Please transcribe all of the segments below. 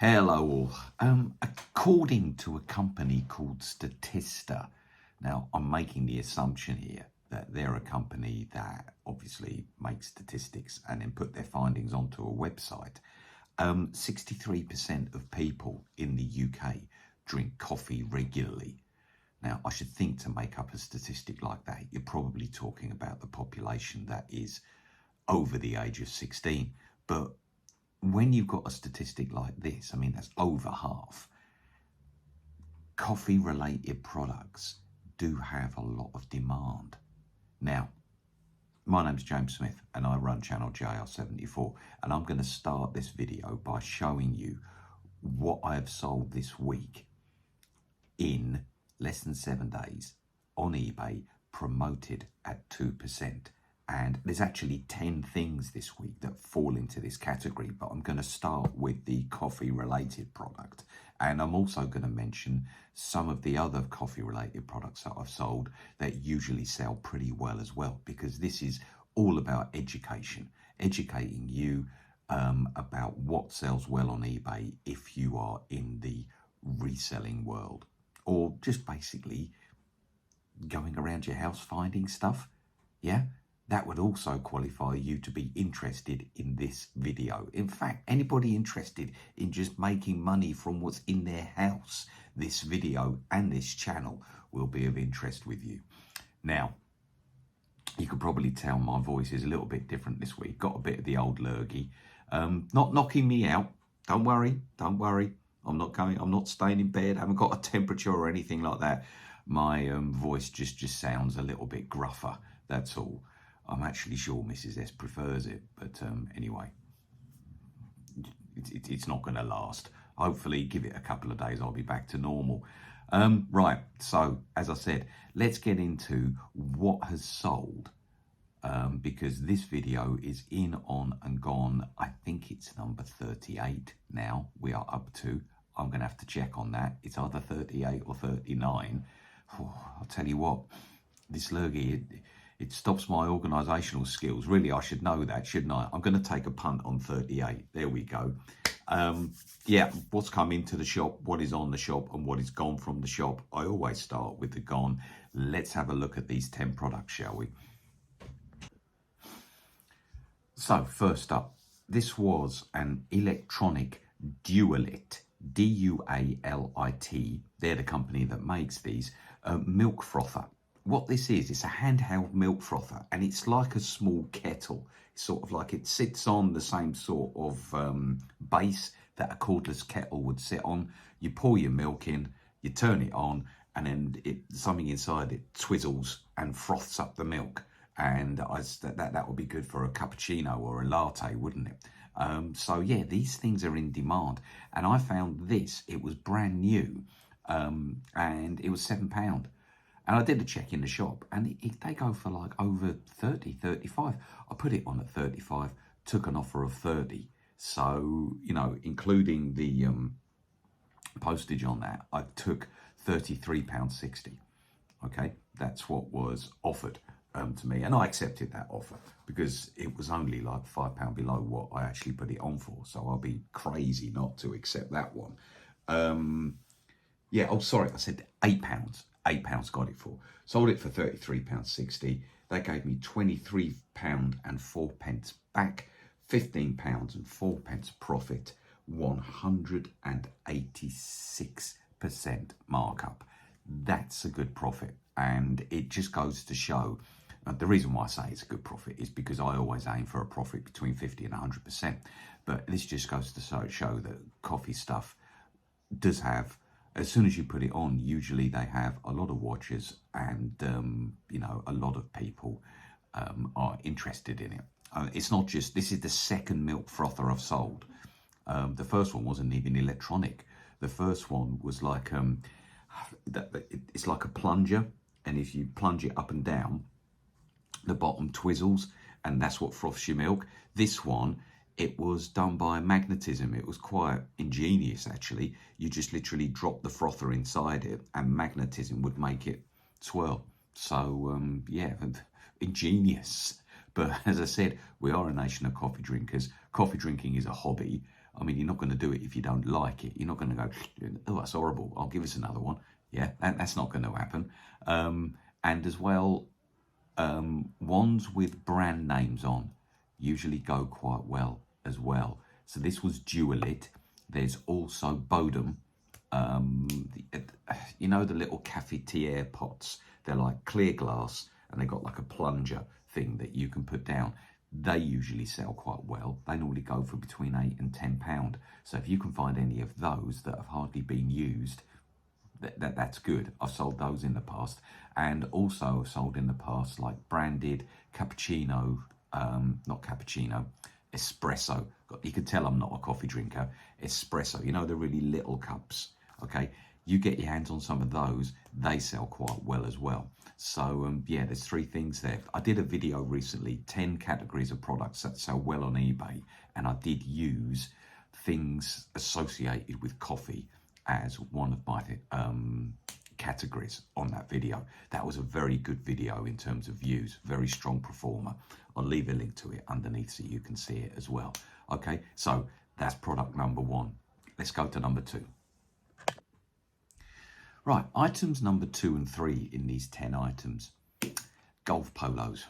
Hello all. According to a company called Statista, now I'm making the assumption here that they're a company that obviously makes statistics and then put their findings onto a website. 63% of people in the UK drink coffee regularly. Now, I should think to make up a statistic like that, you're probably talking about the population that is over the age of 16. But when you've got a statistic like this, I mean, that's over half. Coffee-related products do have a lot of demand. Now, my name's James Smith and I run channel JR74, and I'm going to start this video by showing you what I have sold this week in less than 7 days on eBay, promoted at 2%. And there's actually 10 things this week that fall into this category, but I'm going to start with the coffee related product. And I'm also going to mention some of the other coffee related products that I've sold that usually sell pretty well as well, because this is all about education, educating you about what sells well on eBay if you are in the reselling world, or just basically going around your house finding stuff. Yeah. That would also qualify you to be interested in this video. In fact, anybody interested in just making money from what's in their house, this video and this channel will be of interest with you. Now, you can probably tell my voice is a little bit different this week. Got a bit of the old lurgy. Not knocking me out. Don't worry. I'm not staying in bed. I haven't got a temperature or anything like that. My voice just sounds a little bit gruffer. That's all. I'm actually sure Mrs. S prefers it, but anyway, it's not going to last. Hopefully, give it a couple of days, I'll be back to normal. Right, so as I said, let's get into what has sold, because this video is in, on and gone. I think it's number 38 now. We are up to, I'm going to have to check on that. It's either 38 or 39. Oh, I'll tell you what, this lurgy, it stops my organisational skills. Really, I should know that, shouldn't I? I'm going to take a punt on 38. There we go. Yeah, what's come into the shop, what is on the shop, and what is gone from the shop. I always start with the gone. Let's have a look at these 10 products, shall we? So, first up, this was an electronic Dualit, D-U-A-L-I-T. They're the company that makes these, milk frother. What this is, it's a handheld milk frother, and it's like a small kettle. It's sort of like it sits on the same sort of base that a cordless kettle would sit on. You pour your milk in, you turn it on, and then something inside it twizzles and froths up the milk. And that would be good for a cappuccino or a latte, wouldn't it? So yeah, these things are in demand. And I found this, it was brand new, and it was £7. And I did a check in the shop, and they go for like over 30, 35. I put it on at 35, took an offer of 30. So, you know, including the postage on that, I took £33.60. Okay, that's what was offered to me. And I accepted that offer because it was only like £5 below what I actually put it on for. So I'll be crazy not to accept that one. Yeah, oh, sorry, I said £8. £8 got it for. Sold it for £33.60. That gave me £23.04 back, £15.04 profit, 186% markup. That's a good profit, and it just goes to show. The reason why I say it's a good profit is because I always aim for a profit between 50 and 100%. But this just goes to show that coffee stuff does have, as soon as you put it on, usually they have a lot of watchers, and you know, a lot of people are interested in it. It's not just, this is the second milk frother I've sold. The first one wasn't even electronic. The first one was like, it's like a plunger, and if you plunge it up and down, the bottom twizzles, and that's what froths your milk. This one, it was done by magnetism. It was quite ingenious, actually. You just literally drop the frother inside it, and magnetism would make it swirl. So, yeah, ingenious. But as I said, we are a nation of coffee drinkers. Coffee drinking is a hobby. I mean, you're not going to do it if you don't like it. You're not going to go, oh, that's horrible, I'll give us another one. Yeah, that's not going to happen. And as well, ones with brand names on usually go quite well as well. So this was Dualit. There's also Bodum. You know the little cafetiere pots? They're like clear glass and they got like a plunger thing that you can put down. They usually sell quite well. They normally go for between £8 and £10. So if you can find any of those that have hardly been used, that's good. I've sold those in the past, and also I've sold in the past like branded cappuccino, not cappuccino, espresso. You can tell I'm not a coffee drinker. Espresso, you know, the really little cups. Okay, you get your hands on some of those, they sell quite well as well. So yeah, there's 3 things there. I did a video recently, 10 categories of products that sell well on eBay, and I did use things associated with coffee as one of my categories on that video. That was a very good video in terms of views, very strong performer. I'll leave a link to it underneath so you can see it as well. Okay, so that's product number 1. Let's go to number 2. Right, items number 2 and 3 in these 10 items. Golf polos.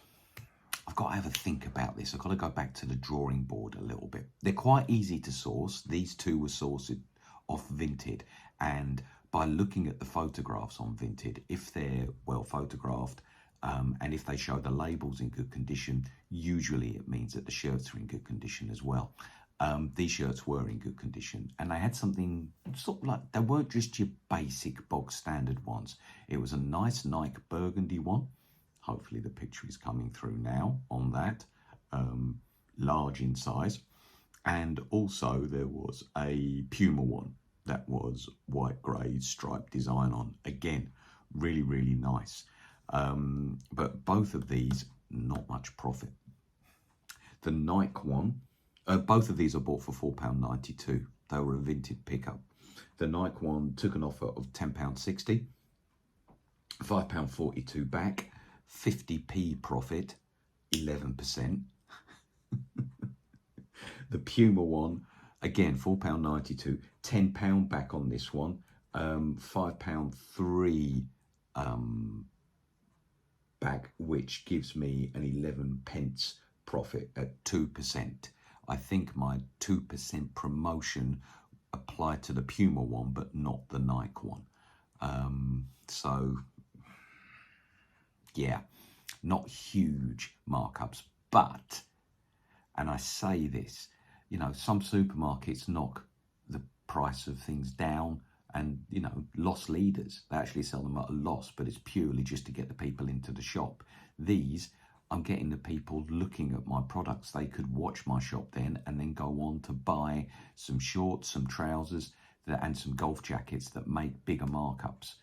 I've got to have a think about this. I've got to go back to the drawing board a little bit. They're quite easy to source. These 2 were sourced off Vinted, and by looking at the photographs on Vinted, if they're well photographed and if they show the labels in good condition, usually it means that the shirts are in good condition as well. These shirts were in good condition, and they had something sort of like, they weren't just your basic bog standard ones. It was a nice Nike burgundy one. Hopefully the picture is coming through now on that, large in size. And also there was a Puma one that was white grey striped design on. Again, really, really nice. But both of these, not much profit. The Nike one, both of these are bought for £4.92. They were a Vinted pickup. The Nike one took an offer of £10.60, £5.42 back, 50p profit, 11%. The Puma one, again, £4.92, £10 back on this one, £5.3 back, which gives me an 11 pence profit at 2%. I think my 2% promotion applied to the Puma one, but not the Nike one. So, yeah, not huge markups, but, and I say this, you know, some supermarkets knock the price of things down, and, you know, loss leaders, they actually sell them at a loss, but it's purely just to get the people into the shop. These, I'm getting the people looking at my products. They could watch my shop then and then go on to buy some shorts, some trousers, and some golf jackets that make bigger markups.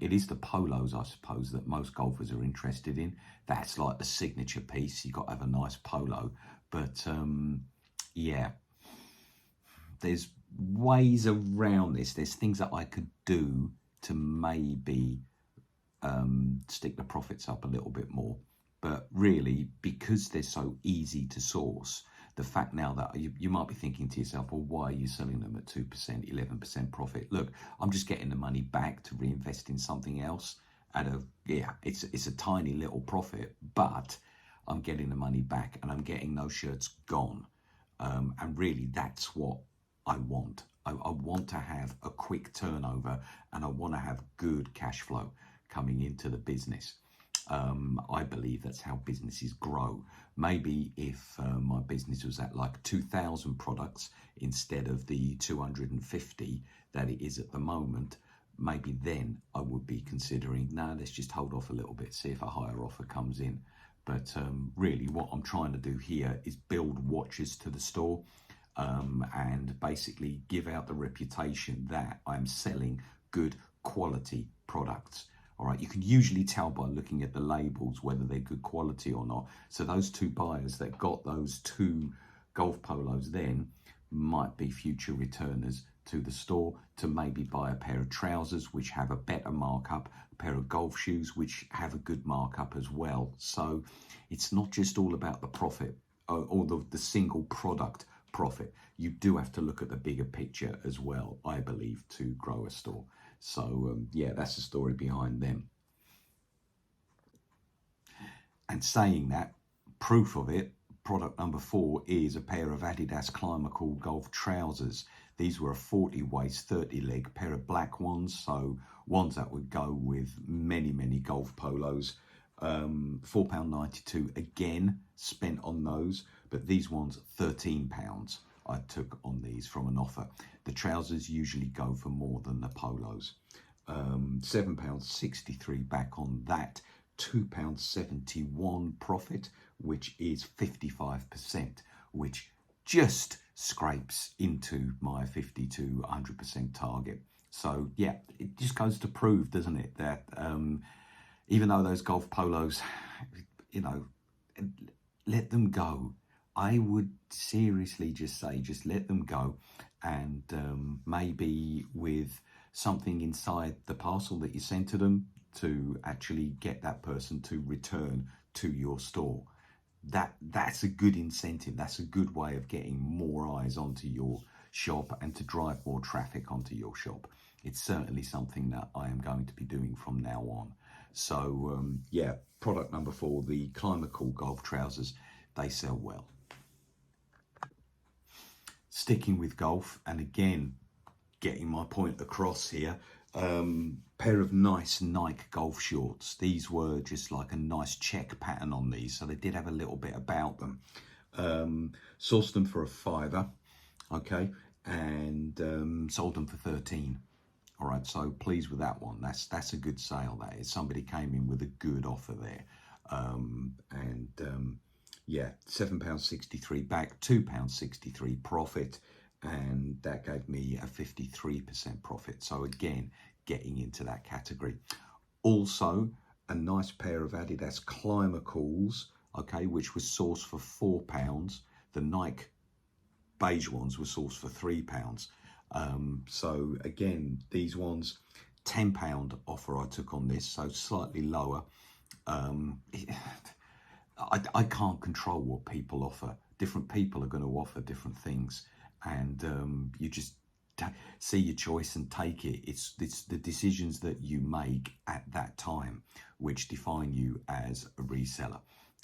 It is the polos, I suppose, that most golfers are interested in. That's like the signature piece. You've got to have a nice polo. But yeah, there's ways around this. There's things that I could do to maybe stick the profits up a little bit more. But really, because they're so easy to source, the fact now that you might be thinking to yourself, well, why are you selling them at 2%, 11% profit? Look, I'm just getting the money back to reinvest in something else. It's a tiny little profit, but I'm getting the money back and I'm getting those shirts gone. And really, that's what I want. I want to have a quick turnover, and I want to have good cash flow coming into the business. I believe that's how businesses grow. Maybe if my business was at like 2,000 products instead of the 250 that it is at the moment, maybe then I would be considering, no, let's just hold off a little bit, see if a higher offer comes in. But really what I'm trying to do here is build watches to the store, and basically give out the reputation that I'm selling good quality products. All right, you can usually tell by looking at the labels whether they're good quality or not. So those 2 buyers that got those 2 golf polos then might be future returners to the store to maybe buy a pair of trousers which have a better markup, a pair of golf shoes which have a good markup as well. So it's not just all about the profit or the single product profit. You do have to look at the bigger picture as well, I believe, to grow a store. So yeah, that's the story behind them. And saying that, proof of it, product number 4 is a pair of Adidas Climacool golf trousers. These were a 40 waist, 30 leg pair of black ones, so ones that would go with many, many golf polos. £4.92 again spent on those, but these ones £13 I took on these from an offer. The trousers usually go for more than the polos. £7.63 back on that. £2.71 profit, which is 55%, which just scrapes into my 50 to 100% target. So yeah, it just goes to prove, doesn't it, that even though those golf polos, you know, let them go. I would seriously just say, just let them go, and maybe with something inside the parcel that you sent to them to actually get that person to return to your store. That's a good incentive. That's a good way of getting more eyes onto your shop and to drive more traffic onto your shop. It's certainly something that I am going to be doing from now on. So yeah, product number 4, the Climacool golf trousers, they sell well. Sticking with golf, and again, getting my point across here, pair of nice Nike golf shorts. These were just like a nice check pattern on these, so they did have a little bit about them. Sourced them for a £5, okay, and sold them for 13. All right, so pleased with that one. That's a good sale. That is. Somebody came in with a good offer there, yeah, £7.63 back, £2.63 profit, and that gave me a 53% profit. So again, getting into that category. Also, a nice pair of Adidas Climacools, okay, which was sourced for £4. The Nike beige ones were sourced for £3. So again, these ones, £10 offer I took on this, so slightly lower. I can't control what people offer. Different people are going to offer different things, and you just see your choice and take it. It's the decisions that you make at that time which define you as a reseller.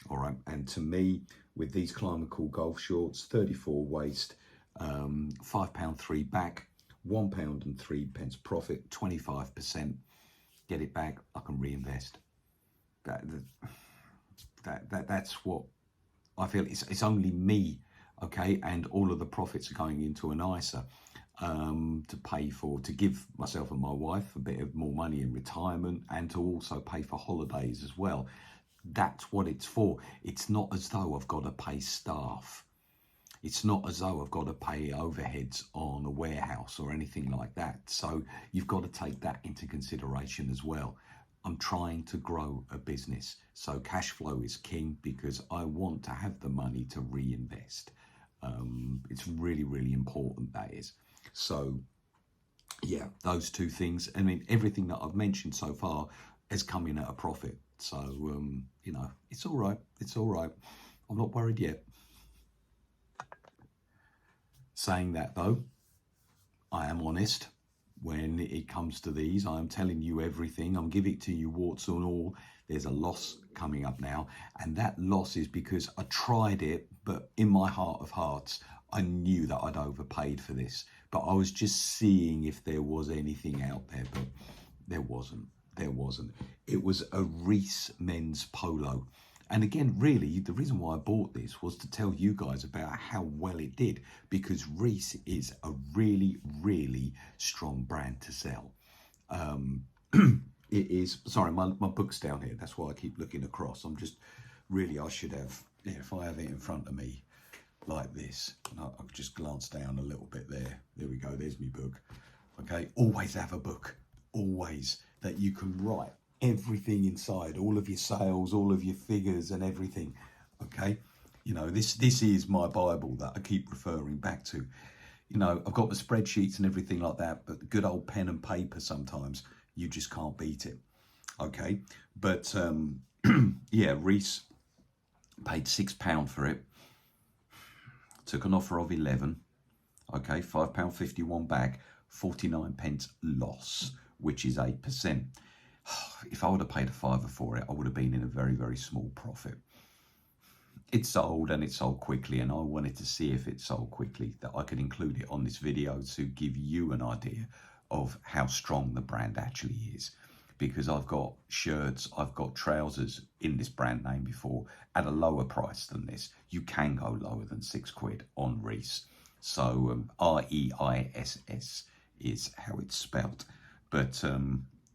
All right, and to me, with these Climacool golf shorts, 34 waist, £5.3 back, £1.03 profit, 25%. Get it back, I can reinvest. That's what I feel. It's only me, okay, and all of the profits are going into an ISA to give myself and my wife a bit of more money in retirement, and to also pay for holidays as well. That's what it's for. It's not as though I've got to pay staff. It's not as though I've got to pay overheads on a warehouse or anything like that. So you've got to take that into consideration as well. I'm trying to grow a business, so cash flow is king, because I want to have the money to reinvest. It's really, really important, that is. So yeah, those two things. I mean, everything that I've mentioned so far has come in at a profit. So, you know, it's all right. It's all right. I'm not worried yet. Saying that though, I am honest. When it comes to these, I'm telling you everything. I'm giving it to you warts and all. There's a loss coming up now, and that loss is because I tried it, but in my heart of hearts, I knew that I'd overpaid for this, but I was just seeing if there was anything out there, but there wasn't. It was a Reese men's polo. And again, really, the reason why I bought this was to tell you guys about how well it did, because Reese is a really, really strong brand to sell. It is, sorry, my book's down here. That's why I keep looking across. I'm just, really, I should have, yeah, if I have it in front of me like this, and I'll just glance down a little bit there. There we go, there's my book. Okay, always have a book, always, that you can write everything inside, all of your sales, all of your figures and everything. Okay, you know, this is my Bible that I keep referring back to. You know, I've got the spreadsheets and everything like that, but the good old pen and paper, sometimes you just can't beat it. Okay, but yeah, Reese paid £6 for it. took an offer of 11, okay, £5.51 back, 49 pence loss, which is 8%. If I would have paid a fiver for it, I would have been in a very, very small profit. It sold, and it sold quickly, and I wanted to see if it sold quickly, that I could include it on this video to give you an idea of how strong the brand actually is. Because I've got shirts, I've got trousers in this brand name before at a lower price than this. You can go lower than £6 on Reese. So R-E-I-S-S is how it's spelt. But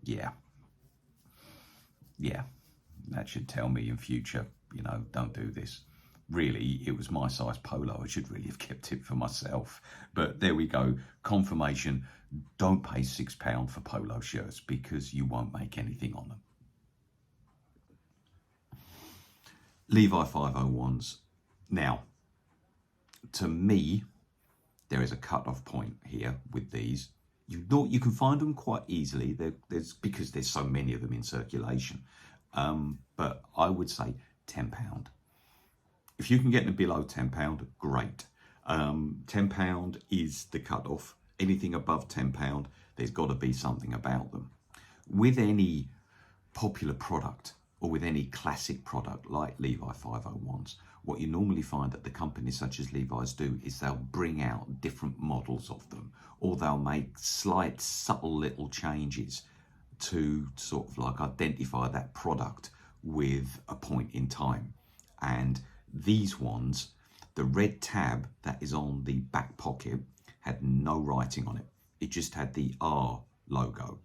yeah, that should tell me in future, you know, don't do this. Really, it was my size polo. I should really have kept it for myself. But there we go. Confirmation. Don't pay £6 for polo shirts because you won't make anything on them. Levi 501s. Now, to me, there is a cut-off point here with these. You can find them quite easily. Because there's so many of them in circulation. But I would say £10. If you can get them below £10, great. £10 is the cut-off. Anything above £10, there's got to be something about them. With any popular product or with any classic product like Levi 501s, what you normally find that the companies such as Levi's do is they'll bring out different models of them, or they'll make slight, subtle little changes to sort of like identify that product with a point in time. And these ones, the red tab that is on the back pocket had no writing on it. It just had the R logo.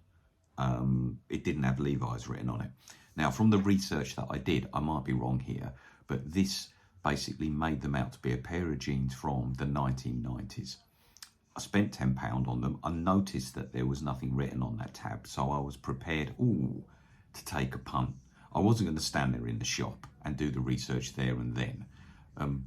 It didn't have Levi's written on it. Now, from the research that I did, I might be wrong here, but this basically made them out to be a pair of jeans from the 1990s. I spent £10 on them. I noticed that there was nothing written on that tab, so I was prepared to take a punt. I wasn't going to stand there in the shop and do the research there and then.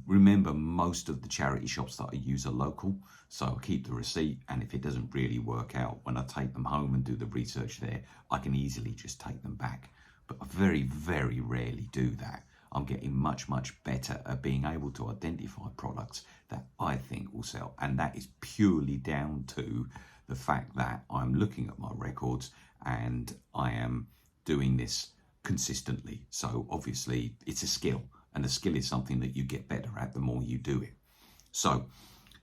Remember, most of the charity shops that I use are local, so I'll keep the receipt, and if it doesn't really work out, when I take them home and do the research there, I can easily just take them back. But I very, very rarely do that. I'm getting much, much better at being able to identify products that I think will sell, and that is purely down to the fact that I'm looking at my records and I am doing this consistently. So obviously it's a skill, and the skill is something that you get better at the more you do it. So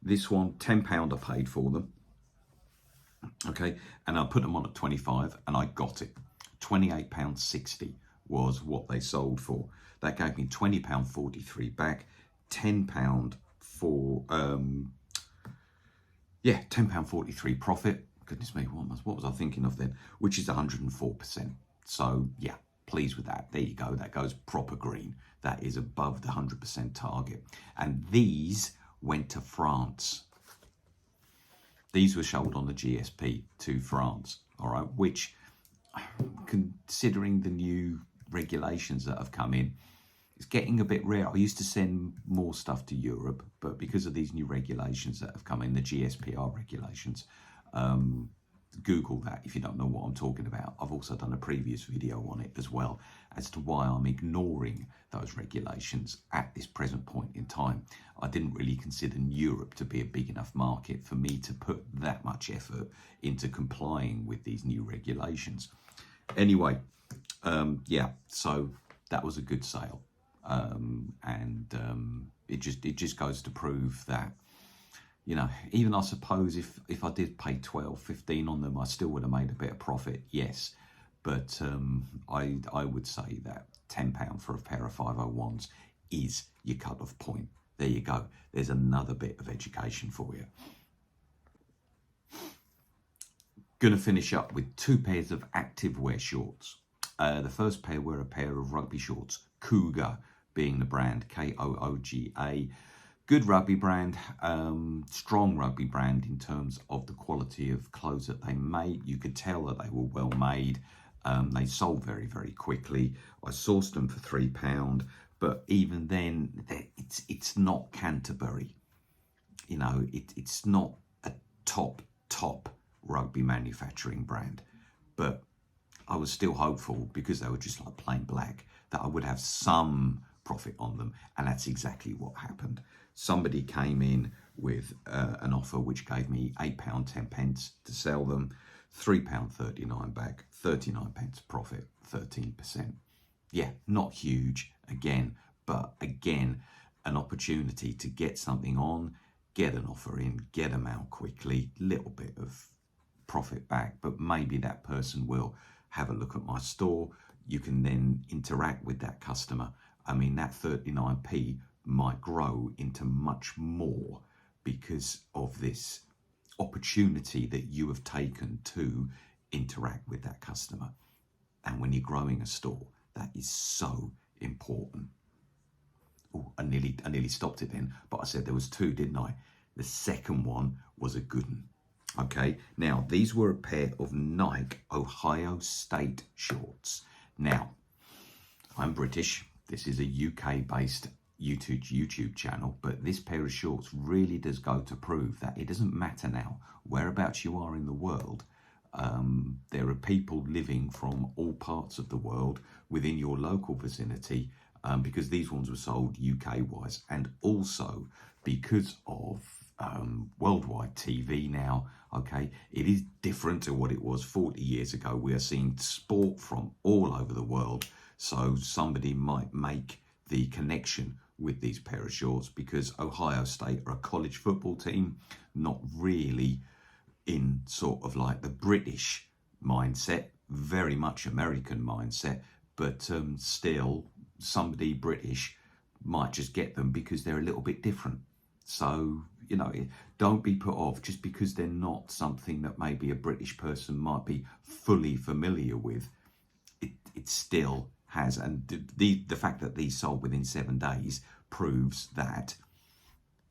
this one, £10 I paid for them. Okay, and I put them on at 25 and I got it. £28.60 was what they sold for. That gave me £20.43 back, £10 for, £10.43 profit. Goodness me, what was I thinking of then? Which is 104%. So yeah, pleased with that. There you go. That goes proper green. That is above the 100% target. And these went to France. These were sold on the GSP to France, all right, which, considering the new regulations that have come in, it's getting a bit rare. I used to send more stuff to Europe, but because of these new regulations that have come in, the GSPR regulations, Google that if you don't know what I'm talking about. I've also done a previous video on it as well as to why I'm ignoring those regulations at this present point in time. I didn't really consider Europe to be a big enough market for me to put that much effort into complying with these new regulations. Anyway, yeah, so that was a good sale. It just goes to prove that, you know, even I suppose if I did pay 12, 15 on them, I still would have made a bit of profit, yes. But I would say that £10 for a pair of 501s is your cut-off point. There you go. There's another bit of education for you. Going to finish up with two pairs of Activewear shorts. The first pair were a pair of rugby shorts, Cougar being the brand, K-O-O-G-A. Good rugby brand, strong rugby brand in terms of the quality of clothes that they made. You could tell that they were well made. They sold very, very quickly. I sourced them for £3, but even then, it's not Canterbury. You know, it's not a top rugby manufacturing brand. But I was still hopeful, because they were just like plain black, that I would have some profit on them, and that's exactly what happened. somebody came in with an offer which gave me £8.10 to sell them, £3.39 back, 39 pence profit, 13%. Yeah, not huge again, but again, an opportunity to get something on, get an offer in, get them out quickly, little bit of profit back, but maybe that person will have a look at my store. You can then interact with that customer. I mean, that 39p might grow into much more because of this opportunity that you have taken to interact with that customer. And when you're growing a store, that is so important. Oh, I nearly stopped it then, but I said there was two, didn't I? The second one was a good one. Okay, now these were a pair of Nike Ohio State shorts. Now, I'm British. This is a UK-based YouTube channel, but this pair of shorts really does go to prove that it doesn't matter now whereabouts you are in the world. There are people living from all parts of the world within your local vicinity, because these ones were sold UK-wise, and also because of worldwide TV now. Okay, it is different to what it was 40 years ago. We are seeing sport from all over the world, so somebody might make the connection with these pair of shorts because Ohio State are a college football team, not really in sort of like the British mindset, very much American mindset, but still somebody British might just get them because they're a little bit different. So, you know, don't be put off just because they're not something that maybe a British person might be fully familiar with. It still has, and the fact that these sold within 7 days proves that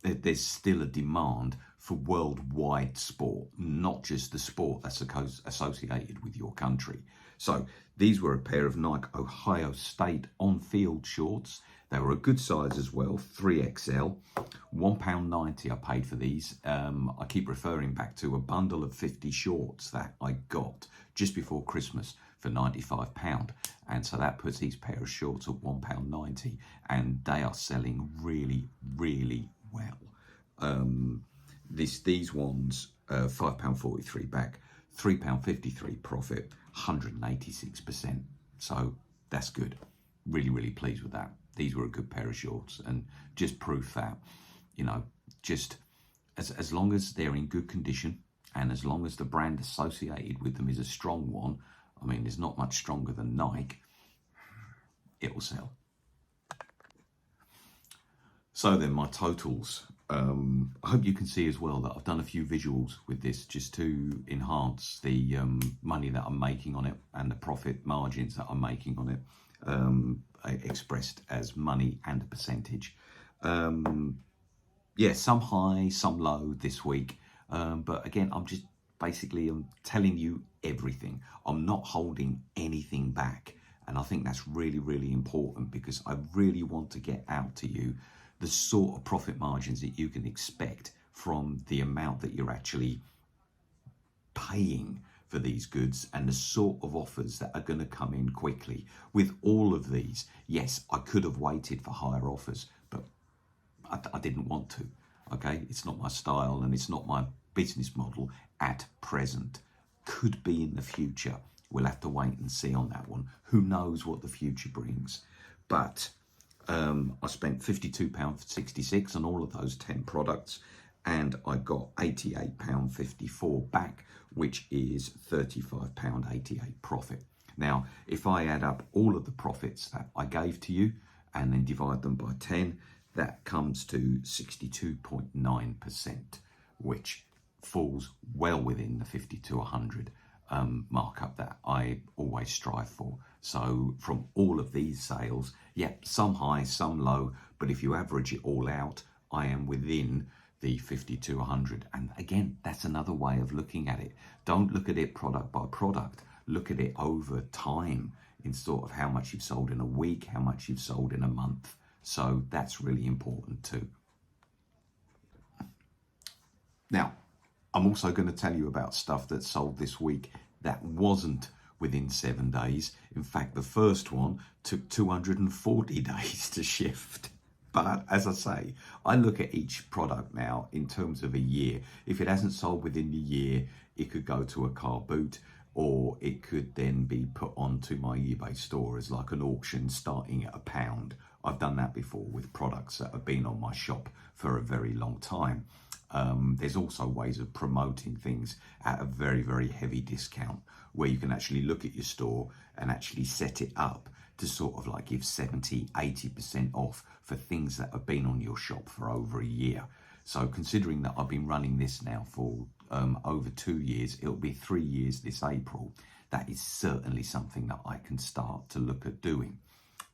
there's still a demand for worldwide sport, not just the sport that's associated with your country. So these were a pair of Nike Ohio State on-field shorts. They were a good size as well, 3XL, £1.90 I paid for these. I keep referring back to a bundle of 50 shorts that I got just before Christmas for £95. And so that puts these pair of shorts at £1.90, and they are selling really, really well. These ones, £5.43 back, £3.53 profit, 186%. So that's good. Really, really pleased with that. These were a good pair of shorts, and just proof that, you know, just as long as they're in good condition and as long as the brand associated with them is a strong one, I mean, there's not much stronger than Nike, it will sell. So then my totals, I hope you can see as well that I've done a few visuals with this just to enhance the money that I'm making on it and the profit margins that I'm making on it, expressed as money and a percentage. Yeah, some high, some low this week. But again, I'm telling you everything. I'm not holding anything back. And I think that's really, really important because I really want to get out to you the sort of profit margins that you can expect from the amount that you're actually paying for these goods and the sort of offers that are going to come in quickly. With all of these, yes, I could have waited for higher offers, but I didn't want to. Okay, it's not my style and it's not my business model at present. Could be in the future. We'll have to wait and see on that one. Who knows what the future brings? But I spent £52.66 on all of those 10 products, and I got £88.54 back, which is £35.88 profit. Now, if I add up all of the profits that I gave to you and then divide them by 10, that comes to 62.9%, which falls well within the 50 to 100 markup that I always strive for. So from all of these sales, yeah, some high, some low, but if you average it all out, I am within the 50 to 100. And again, that's another way of looking at it. Don't look at it product by product. Look at it over time in sort of how much you've sold in a week, how much you've sold in a month. So that's really important too. Now, I'm also going to tell you about stuff that sold this week that wasn't within 7 days. In fact, the first one took 240 days to shift. But as I say, I look at each product now in terms of a year. If it hasn't sold within the year, it could go to a car boot, or it could then be put onto my eBay store as like an auction starting at £1. I've done that before with products that have been on my shop for a very long time. There's also ways of promoting things at a very, very heavy discount, where you can actually look at your store and actually set it up to sort of like give 70-80% off for things that have been on your shop for over a year. So considering that I've been running this now for over 2 years, it'll be 3 years this April, that is certainly something that I can start to look at doing.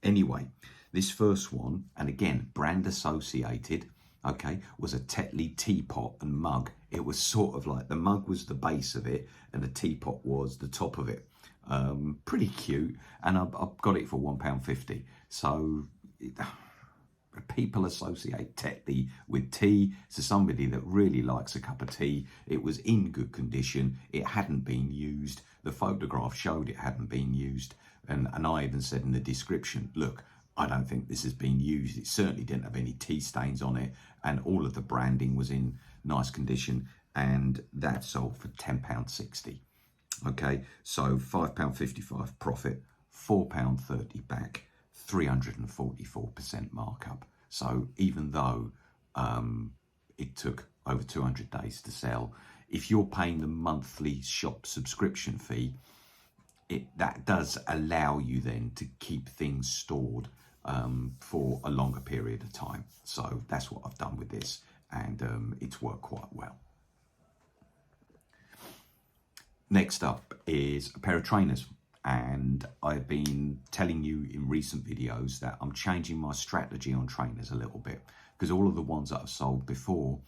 Anyway, this first one, and again, brand associated, okay, was a Tetley teapot and mug. It was sort of like the mug was the base of it and the teapot was the top of it. Pretty cute, and I've got it for £1.50. So people associate Tetley with tea. So somebody that really likes a cup of tea. It was in good condition. It hadn't been used. The photograph showed it hadn't been used. And I even said in the description, look, I don't think this has been used. It certainly didn't have any tea stains on it. And all of the branding was in nice condition. And that sold for £10.60. Okay, so £5.55 profit, £4.30 back, 344% markup. So even though it took over 200 days to sell, if you're paying the monthly shop subscription fee, that does allow you then to keep things stored for a longer period of time. So that's what I've done with this, and it's worked quite well. Next up is a pair of trainers, and I've been telling you in recent videos that I'm changing my strategy on trainers a little bit, because all of the ones that I've sold before,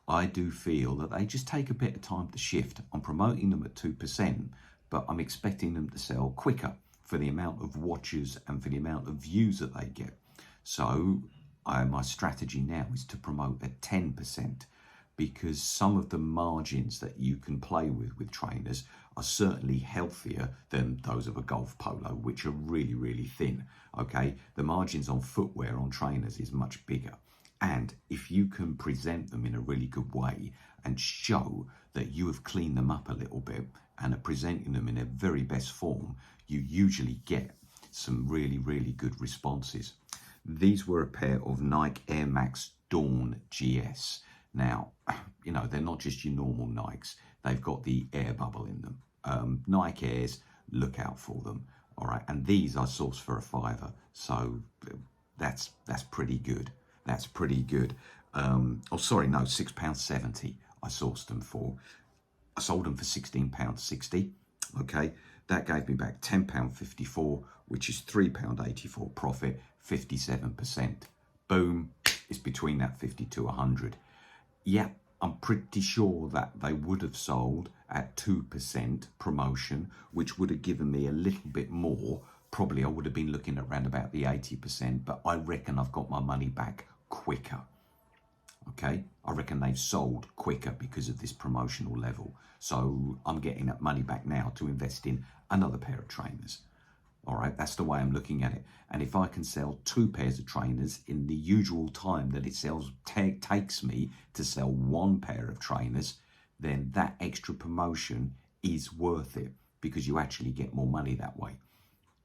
I do feel that they just take a bit of time to shift. I'm promoting them at 2%, but I'm expecting them to sell quicker for the amount of watchers and for the amount of views that they get. So my strategy now is to promote at 10%. Because some of the margins that you can play with trainers are certainly healthier than those of a golf polo, which are really, really thin, okay? The margins on footwear on trainers is much bigger. And if you can present them in a really good way and show that you have cleaned them up a little bit and are presenting them in their very best form, you usually get some really, really good responses. These were a pair of Nike Air Max Dawn GS. Now, you know, they're not just your normal Nikes. They've got the air bubble in them. Nike Airs, look out for them. All right, and these I sourced for £5, so that's pretty good. That's pretty good. Oh, sorry, no, £6.70 I sourced them for. I sold them for £16.60. Okay, that gave me back £10.54, which is £3.84 profit, 57%. Boom, it's between that 50 to 100. Yeah, I'm pretty sure that they would have sold at 2% promotion, which would have given me a little bit more. Probably I would have been looking at around about the 80%, but I reckon I've got my money back quicker. Okay, I reckon they've sold quicker because of this promotional level. So I'm getting that money back now to invest in another pair of trainers. All right, that's the way I'm looking at it. And if I can sell 2 pairs of trainers in the usual time that it takes me to sell 1 pair of trainers, then that extra promotion is worth it because you actually get more money that way.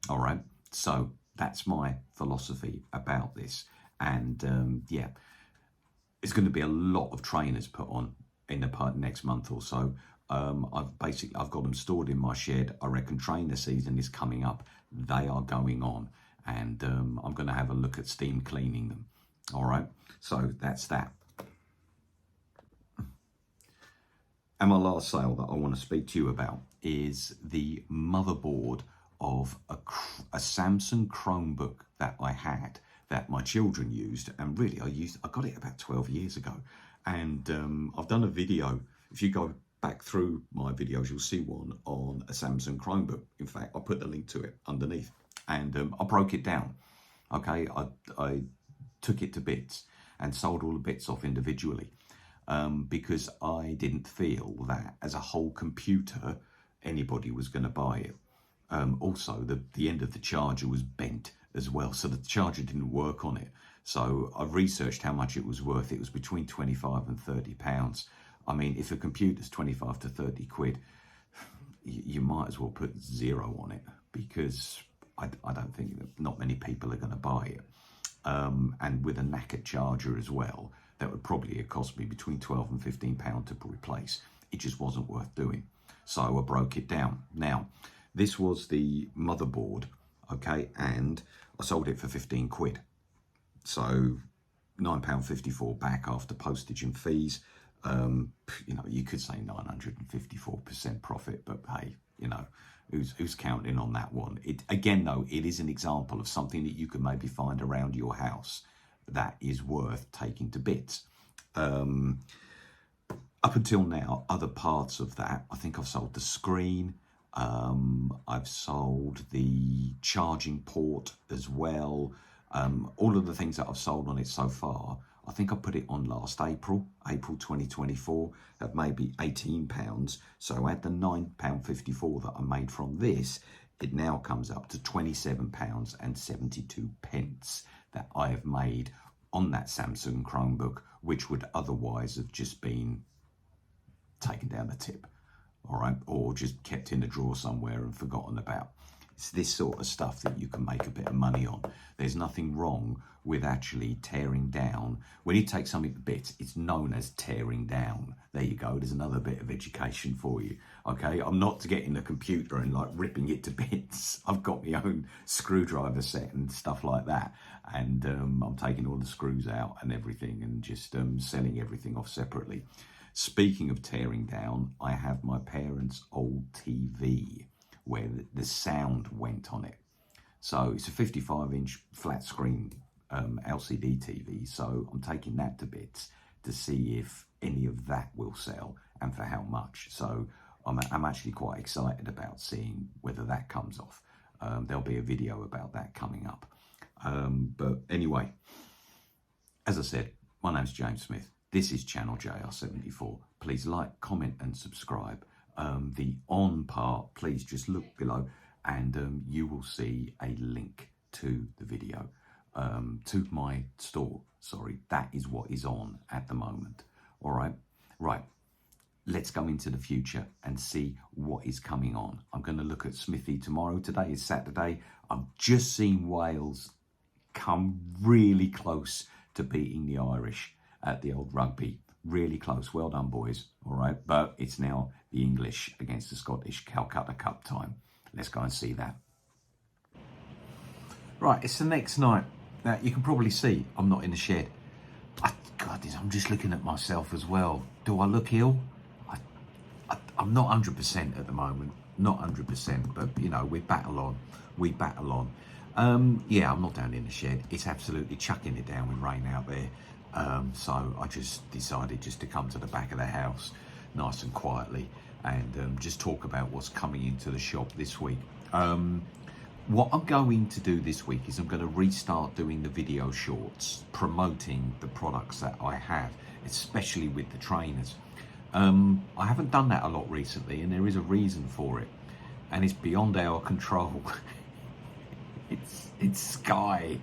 All right, so that's my philosophy about this. And yeah, it's going to be a lot of trainers put on in the next month or so. I've got them stored in my shed. I reckon trainer season is coming up. They are going on, and I'm going to have a look at steam cleaning them. All right, so that's that. And my last sale that I want to speak to you about is the motherboard of a Samsung Chromebook that I had, that my children used, and really I got it about 12 years ago. And I've done a video. If you go back through my videos, you'll see one on a Samsung Chromebook. In fact, I'll put the link to it underneath. And I broke it down. Okay, I took it to bits and sold all the bits off individually because I didn't feel that as a whole computer anybody was going to buy it. Also, the end of the charger was bent as well, so the charger didn't work on it. So I've researched how much it was worth. It was between 25 and 30 pounds. I mean, if a computer's 25 to 30 quid, you might as well put 0 on it, because I don't think that not many people are going to buy it. And with a knackered charger as well, that would probably have cost me between 12 and 15 pounds to replace. It just wasn't worth doing. So I broke it down. Now, this was the motherboard, okay, and I sold it for 15 quid. So £9.54 back after postage and fees. You know, you could say 954% profit, but hey, you know, who's counting on that one? It again, though, it is an example of something that you can maybe find around your house that is worth taking to bits. Up until now, other parts of that, I think I've sold the screen. I've sold the charging port as well. All of the things that I've sold on it so far, I think I put it on last April 2024, at maybe £18. So add the £9.54 that I made from this, it now comes up to £27.72 that I have made on that Samsung Chromebook, which would otherwise have just been taken down the tip, all right, or just kept in a drawer somewhere and forgotten about. It's this sort of stuff that you can make a bit of money on. There's nothing wrong with actually tearing down. When you take something to bits, it's known as tearing down. There you go. There's another bit of education for you. Okay, I'm not getting a computer and like ripping it to bits. I've got my own screwdriver set and stuff like that. And I'm taking all the screws out and everything and just selling everything off separately. Speaking of tearing down, I have my parents' old TV where the sound went on it. So it's a 55-inch flat screen LCD TV. So I'm taking that to bits to see if any of that will sell and for how much. So I'm actually quite excited about seeing whether that comes off. There'll be a video about that coming up. But anyway, as I said, my name's James Smith. This is channel JR74. Please like, comment and subscribe. The on part, please just look below and you will see a link to the video, to my store. Sorry, that is what is on at the moment. All right, right. Let's go into the future and see what is coming on. I'm going to look at Smithy tomorrow. Today is Saturday. I've just seen Wales come really close to beating the Irish at the old rugby. Really close. Well done, boys. All right. But it's now the English against the Scottish Calcutta Cup time. Let's go and see that. Right. It's the next night. Now, you can probably see I'm not in the shed. God, I'm just looking at myself as well. Do I look ill? I'm not 100% at the moment. Not 100%. But, you know, we battle on. We battle on. Yeah, I'm not down in the shed. It's absolutely chucking it down with rain out there. So I just decided just to come to the back of the house nice and quietly and just talk about what's coming into the shop this week. What I'm going to do this week is I'm going to restart doing the video shorts promoting the products that I have, especially with the trainers. I haven't done that a lot recently and there is a reason for it, and it's beyond our control. It's Sky.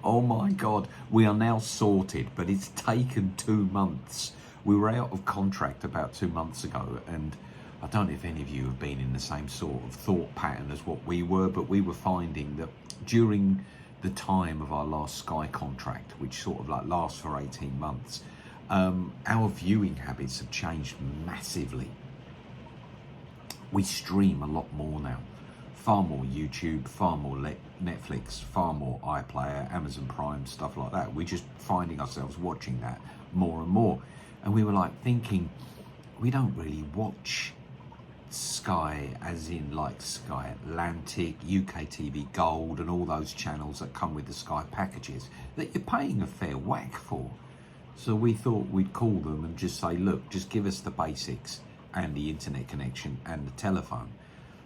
Oh my God, we are now sorted, but it's taken 2 months. We were out of contract about 2 months ago, and I don't know if any of you have been in the same sort of thought pattern as what we were, but we were finding that during the time of our last Sky contract, which sort of like lasts for 18 months, our viewing habits have changed massively. We stream a lot more now. Far more YouTube, far more Netflix, far more iPlayer, Amazon Prime, stuff like that. We're just finding ourselves watching that more and more. And we were like thinking, we don't really watch Sky as in like Sky Atlantic, UK TV Gold and all those channels that come with the Sky packages that you're paying a fair whack for. So we thought we'd call them and just say, look, just give us the basics and the internet connection and the telephone.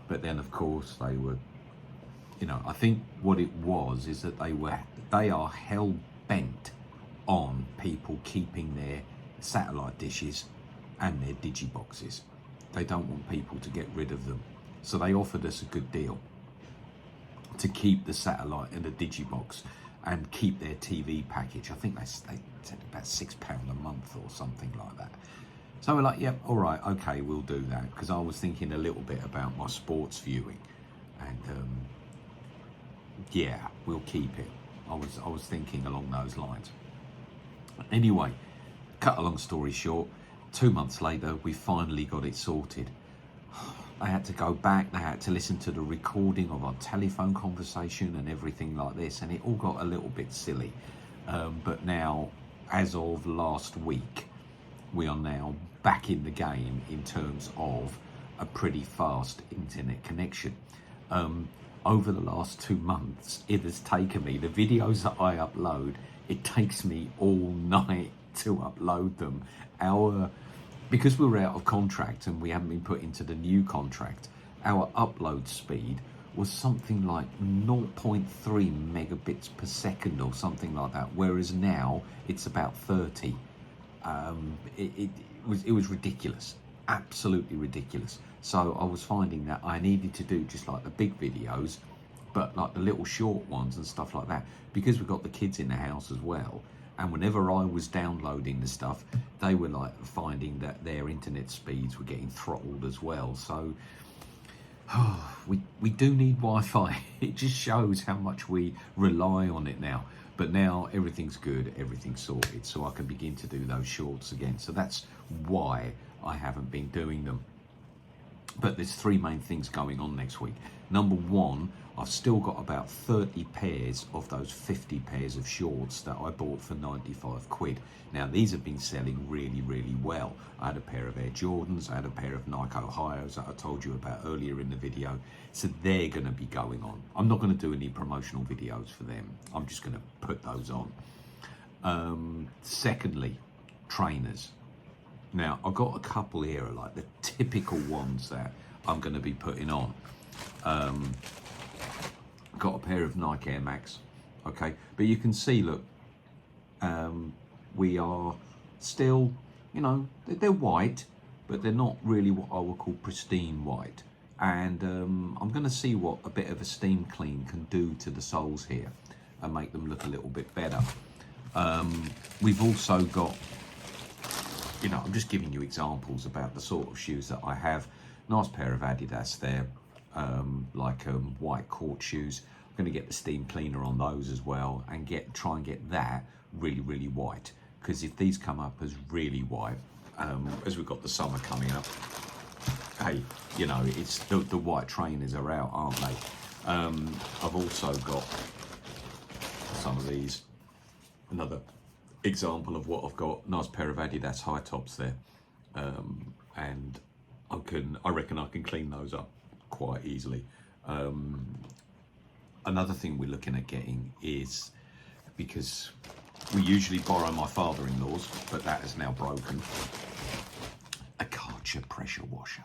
But then, of course, they were, you know, I think what it was is that they are hell-bent on people keeping their satellite dishes and their digiboxes. They don't want people to get rid of them. So they offered us a good deal to keep the satellite and the digibox and keep their TV package. I think they said about £6 a month or something like that. So we're like, yep, all right, okay, we'll do that, because I was thinking a little bit about my sports viewing, and yeah, we'll keep it. I was thinking along those lines. Anyway, cut a long story short, 2 months later, we finally got it sorted. I had to go back, they had to listen to the recording of our telephone conversation and everything like this, and it all got a little bit silly. But now, as of last week, we are now back in the game in terms of a pretty fast internet connection. Over the last 2 months, it has taken me, the videos that I upload, it takes me all night to upload them. Because we were out of contract and we haven't been put into the new contract, our upload speed was something like 0.3 megabits per second or something like that, whereas now it's about 30. It was ridiculous, absolutely ridiculous. So I was finding that I needed to do just like the big videos, but like the little short ones and stuff like that, because we've got the kids in the house as well. And whenever I was downloading the stuff, they were like finding that their internet speeds were getting throttled as well. So we do need Wi-Fi. It just shows how much we rely on it now. But now everything's good, everything's sorted, so I can begin to do those shorts again. So that's why I haven't been doing them. But there's 3 main things going on next week. Number one, I've still got about 30 pairs of those 50 pairs of shorts that I bought for 95 quid. Now, these have been selling really, really well. I had a pair of Air Jordans, I had a pair of Nike Ohios that I told you about earlier in the video. So they're going to be going on. I'm not going to do any promotional videos for them. I'm just going to put those on. Secondly, trainers. Now, I've got a couple here, like the typical ones that I'm going to be putting on. Got a pair of Nike Air Max, okay? But you can see, look, we are still, you know, they're white, but they're not really what I would call pristine white. And I'm going to see what a bit of a steam clean can do to the soles here and make them look a little bit better. We've also got, you know, I'm just giving you examples about the sort of shoes that I have. Nice pair of Adidas there, white court shoes. I'm going to get the steam cleaner on those as well and try and get that really, really white. Because if these come up as really white, as we've got the summer coming up, hey, you know, it's the white trainers are out, aren't they? I've also got some of these. Another example of what I've got. Nice pair of Adidas high tops there, and I reckon I can clean those up quite easily. Another thing we're looking at getting is, because we usually borrow my father-in-law's, but that is now broken, a Karcher pressure washer.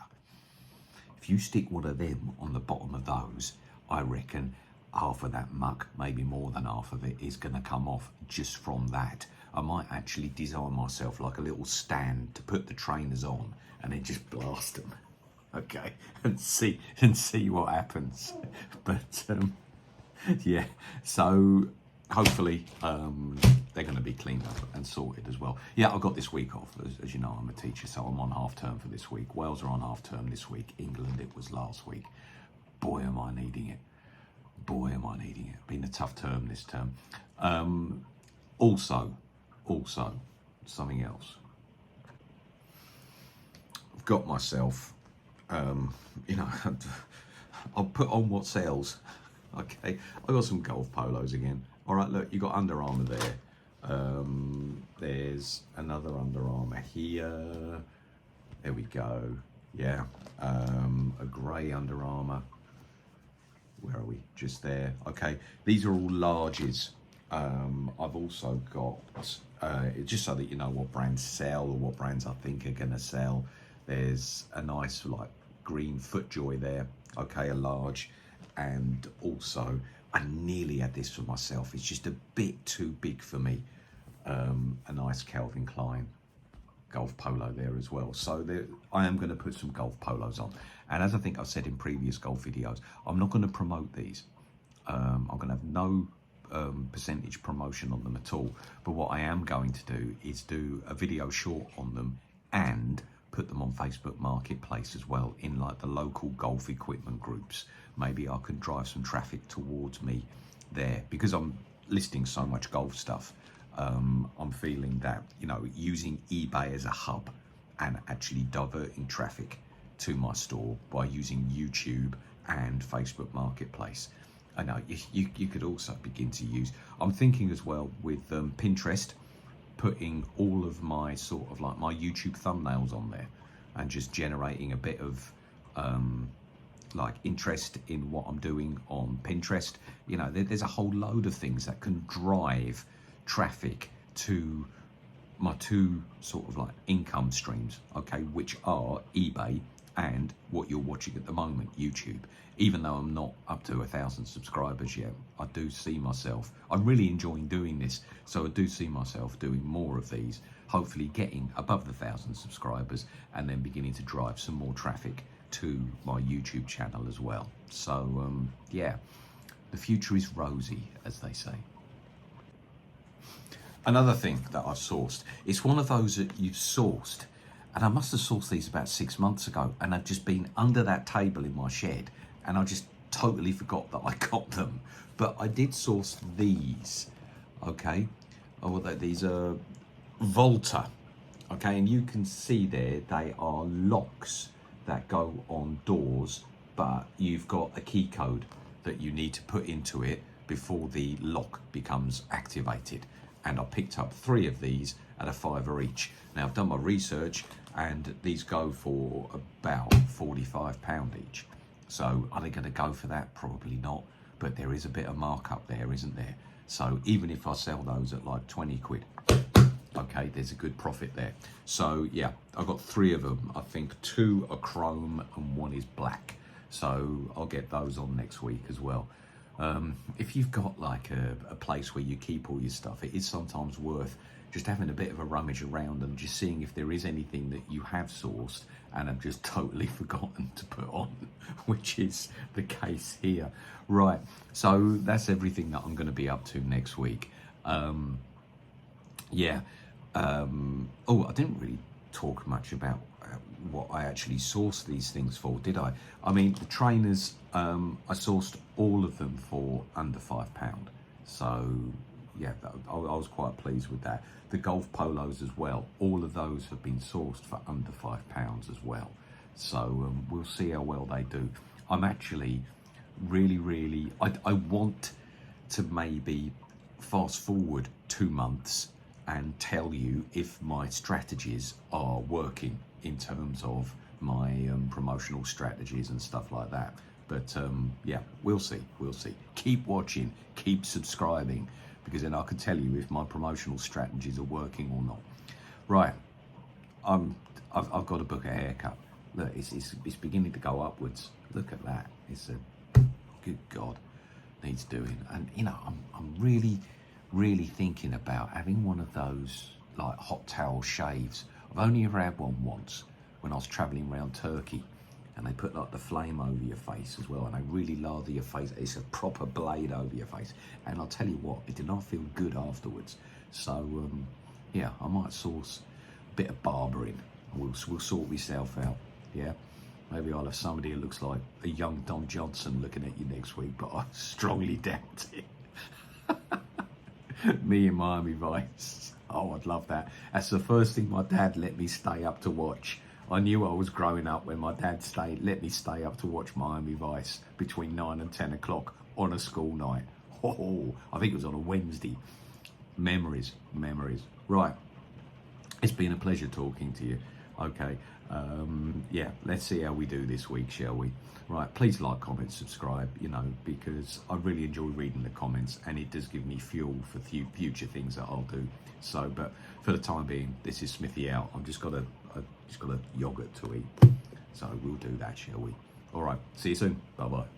If you stick one of them on the bottom of those, I reckon half of that muck, maybe more than half of it, is going to come off just from that. I might actually design myself like a little stand to put the trainers on and then just blast them, okay, and see what happens. But yeah, so hopefully they're going to be cleaned up and sorted as well. Yeah, I've got this week off. As you know, I'm a teacher, so I'm on half term for this week. Wales are on half term this week. England, it was last week. Boy, am I needing it. Boy, am I needing it. Been a tough term this term. Also, something else. I've got myself, you know, I'll put on what sells. Okay, I got some golf polos again. All right, look, you got Under Armour there. There's another Under Armour here. There we go. Yeah, a grey Under Armour. Where are we? Just there. Okay, these are all larges. I've also got, just so that you know what brands sell or what brands I think are going to sell. There's a nice like green FootJoy there. Okay, a large. And also, I nearly had this for myself. It's just a bit too big for me. A nice Calvin Klein golf polo there as well. So I am going to put some golf polos on. And as I think I've said in previous golf videos, I'm not going to promote these. I'm going to have no percentage promotion on them at all. But what I am going to do is do a video short on them and put them on Facebook Marketplace as well, in like the local golf equipment groups. Maybe I can drive some traffic towards me there, because I'm listing so much golf stuff. I'm feeling that, you know, using eBay as a hub and actually diverting traffic to my store by using YouTube and Facebook Marketplace. I know you could also begin to use, I'm thinking as well with Pinterest, putting all of my sort of like my YouTube thumbnails on there and just generating a bit of like interest in what I'm doing on Pinterest. You know, there's a whole load of things that can drive traffic to my two sort of like income streams, okay, which are eBay and what you're watching at the moment, YouTube. Even though I'm not up to 1,000 subscribers yet, I do see myself, I'm really enjoying doing this, so I do see myself doing more of these, hopefully getting above the 1,000 subscribers and then beginning to drive some more traffic to my YouTube channel as well. So yeah, the future is rosy, as they say. Another thing that I've sourced, it's one of those that you've sourced, and I must have sourced these about 6 months ago, and I've just been under that table in my shed, and I just totally forgot that I got them. But I did source these, okay? Oh, these are Volta, okay? And you can see there, they are locks that go on doors, but you've got a key code that you need to put into it before the lock becomes activated. And I picked up 3 of these at $5 each. Now I've done my research, and these go for about £45 each. So are they going to go for that? Probably not, but there is a bit of markup there, isn't there? So even if I sell those at like 20 quid, okay, there's a good profit there. So yeah, I've got 3 of them. I think 2 are chrome and 1 is black. So I'll get those on next week as well. If you've got like a place where you keep all your stuff, it is sometimes worth just having a bit of a rummage around and just seeing if there is anything that you have sourced and have just totally forgotten to put on, which is the case here. Right, so that's everything that I'm going to be up to next week. Yeah. Oh, I didn't really talk much about what I actually sourced these things for, did I? I mean, the trainers, I sourced all of them for under £5. So yeah, I was quite pleased with that. The golf polos as well, all of those have been sourced for under £5 as well. So we'll see how well they do. I'm actually really, I want to maybe fast forward 2 months and tell you if my strategies are working in terms of my promotional strategies and stuff like that. But yeah, we'll see. Keep watching, keep subscribing, because then I can tell you if my promotional strategies are working or not. Right, I've got to book a haircut. Look, it's beginning to go upwards. Look at that. It's a good God, needs doing. And you know, I'm really thinking about having one of those like hot towel shaves. I've only ever had one once when I was traveling around Turkey, and they put like the flame over your face as well, and they really lather your face. It's a proper blade over your face, and I'll tell you what, it did not feel good afterwards. So yeah, I might source a bit of barbering, and we'll sort myself out. Yeah, maybe I'll have somebody who looks like a young Don Johnson looking at you next week, but I strongly doubt it. Me in Miami Vice. Oh, I'd love that. That's the first thing my dad let me stay up to watch. I knew I was growing up when my dad let me stay up to watch Miami Vice between 9 and 10 o'clock on a school night. Oh, I think it was on a Wednesday. Memories. Right. It's been a pleasure talking to you. Okay. Yeah, let's see how we do this week, shall we? Right, please like, comment, subscribe, you know, because I really enjoy reading the comments, and it does give me fuel for future things that I'll do. So, but for the time being, this is Smithy out. I've just got a yogurt to eat. So we'll do that, shall we? All right, see you soon. Bye-bye.